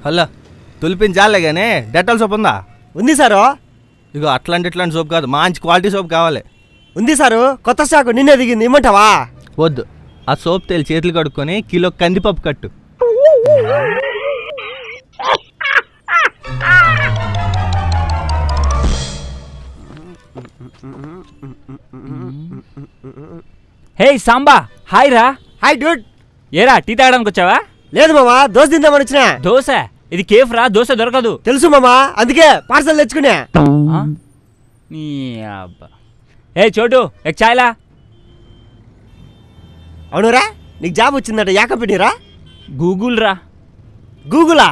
Hello తులిపిన జాలే కానీ Dettol soap ఉందా? ఉంది సారు. ఇగో ఇట్లాంటి సోప్ కాదు, మంచి క్వాలిటీ సోప్ కావాలి. ఉంది సారు, కొత్త స్టాక్ నిన్నే దిగింది, ఇమ్మంటావా? వద్దు, ఆ సోప్ తేలి చేతులు కడుక్కొని కిలో కందిపప్పు కట్టు. హే సాంబా, హాయ్ రా. Hi Dude. ఏరా టీ తాగడానికి వచ్చావా? లేదు మామా, దోశ తిందామని వచ్చిన. దోశ? ఇది కేఫ్ రా, దోశ దొరకదు. తెలుసు మామా, అందుకే పార్సల్ తెచ్చుకునే. నీ అబ్బా. ఏ చోటు, ఎక్ చాయ్లా. అవునురా, నీకు జాబ్ వచ్చిందట. యా కంపెనీరా? గూగుల్ రా. గూగులా?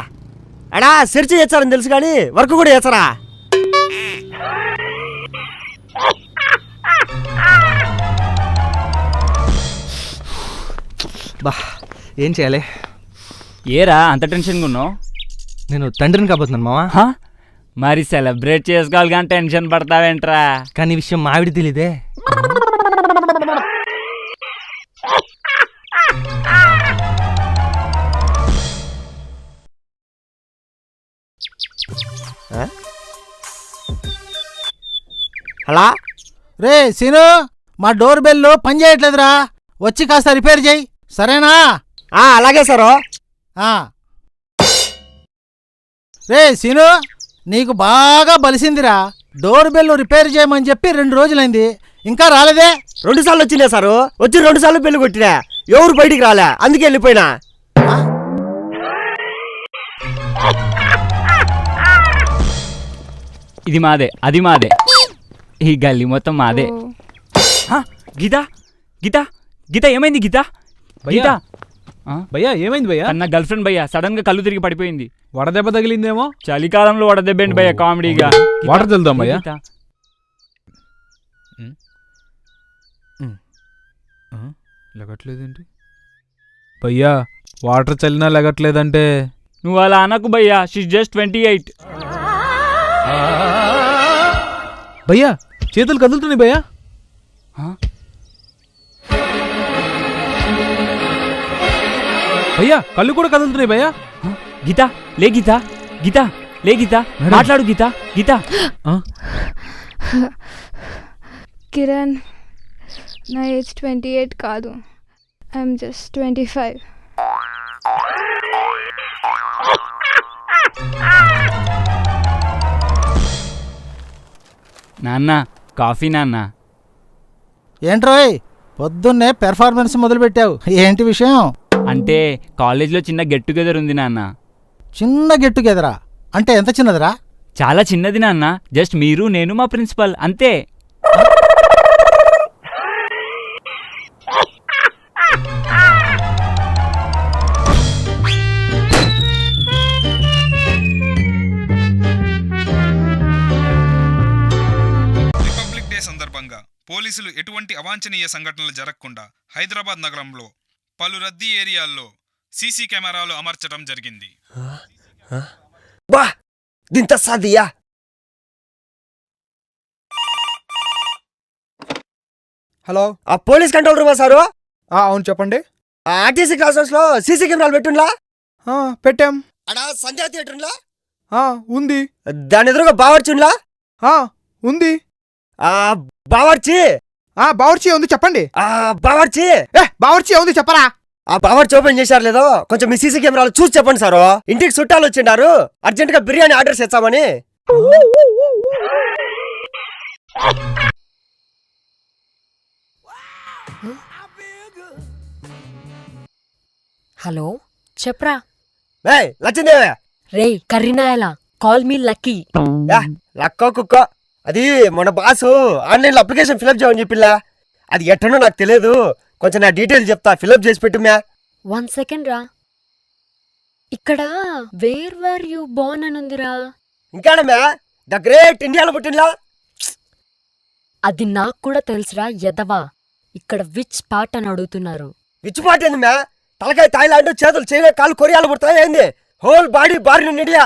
అడా సెర్చ్ చేస్తారని తెలుసు కానీ వర్క్ కూడా చేస్తారా? బా, ఏం చేయాలి? ఏరా అంత టెన్షన్గా ఉన్నావు? నేను తండ్రిని కాబోతున్నాను మావా. మరి సెలబ్రేట్ చేసుకోవాలి కానీ టెన్షన్ పడతావేంట్రా? కానీ ఈ విషయం మావిడి తెలీదే. హలా రే సీను, మా డోర్ బెల్ పని చేయట్లేదురా, వచ్చి కాస్త రిపేర్ చేయి, సరేనా? అలాగే సారు. రే సీను, నీకు బాగా బలిసిందిరా. డోర్ బెల్ రిపేర్ చేయమని చెప్పి 2 రోజులైంది, ఇంకా రాలేదే. 2 సార్లు వచ్చినా సారు. వచ్చి 2 సార్లు పెళ్లి కొట్టినా, ఎవరు బయటికి రాలే, అందుకే వెళ్ళిపోయినా. ఇది మాదే, అది మాదే, ఈ గల్లీ మొత్తం మాదే. గీత గీత గీత, ఏమైంది గీత? గీత భయ్యా ఏమైంది భయ్యా? నా గర్ల్ ఫ్రెండ్ భయ్యా సడన్ గా కళ్ళు తిరిగి పడిపోయింది. వడదెబ్బ తగిలిందేమో. చలికాలంలో వడదెబ్బేంటి భయ్యా, కామెడీగా. వాటర్ తెలుదాం భయ్యా. లెగట్లేదేంటి భయ్యా? వాటర్ చల్లినా లెగట్లేదంటే? నువ్వు అలా అనకు భయ్యా, షీ జస్ట్ 28. భయ్యా చేతులు కదులుతున్నాయి భయ్యా. భయ్యా కళ్ళు కూడా కదులుతున్నాయి భయ్యా. గీత లే, గీత గీత లే, గీత మాట్లాడు, గీత గీత. కిరణ్, నా ఏజ్ 28 కాదు, ఐఎమ్ జస్ట్ 25. నాన్న కాఫీ నాన్న. ఏంట్రోయ్ పొద్దున్నే పెర్ఫార్మెన్స్ మొదలుపెట్టావు, ఏంటి విషయం? అంటే కాలేజ్లో చిన్న గెట్ టుగెదర్ ఉంది నాన్న. చిన్న గెట్ టుగెదరా? అంటే ఎంత చిన్నదిరా? చాలా చిన్నది నాన్న, జస్ట్ మీరు, నేను, మా ప్రిన్సిపల్, అంతే. రిపబ్లిక్ డే సందర్భంగా పోలీసులు ఎటువంటి అవాంఛనీయ సంఘటనలు జరగకుండా హైదరాబాద్ నగరంలో పలు రద్దీ ఏరియాల్లో సీసీ కెమెరాలు అమర్చడం జరిగింది. హలో, పోలీస్ కంట్రోల్ రూమా సారు? అవును చెప్పండి. ఆర్టీసీ క్లాస్ హౌస్ లో సీసీ కెమెరాలు పెట్టుండ్లా? పెట్టాం. అడా సంధ్యా థియేటర్లా? ఉంది. దాని ఎదురుగా బావర్చుండ్లా? ఉంది. బావర్చి? బావర్చి ఉంది, చెప్పండి. బావర్చి? బావర్చి ఉంది, చెప్పరా? బావర్చి ఓపెన్ చేశారు లేదో, కొంచెం మీ సీసీ కెమెరాలు చూసి చెప్పండి సారు. ఇంటికి చుట్టాలు వచ్చిండారు, అర్జెంట్ గా బిర్యానీ ఆర్డర్ చేస్తామని. హలో చెప్పరా? లచ్చిందేవే. రే కర్రీనాయలా, కాల్ మీ లక్కీ. లక్కో కుక్కో, అది మన బాసు ఆన్లైన్ లో అప్లికేషన్ ఫిలప్ చేయమని చెప్పిల్లా. అది ఎట్టనో నాకు తెలియదు, కొంచెం నా డీటెయిల్స్ చెప్తా, ఫిలప్ చేసి పెట్టుమ్యా. 1 సెకండ్ రా. ఇక్కడ వేర్ వర్ యూ బోర్న్ అని ఉందిరా. ఇంకాడమ్యా, ద గ్రేట్ ఇండియాలో పుట్టినలా. అది నాకు కూడా తెలుసురా ఎదవా. ఇక్కడ విచ్ పార్ట్ అని అడుగుతున్నారు. విచ్ పార్ట్ ఏంది మ్యా? తలకాయ థాయిలాండ్, చేతులు చైనా, కాళ్ళు కొరియాలో పుడతాయి ఏంది? Whole body bar in India.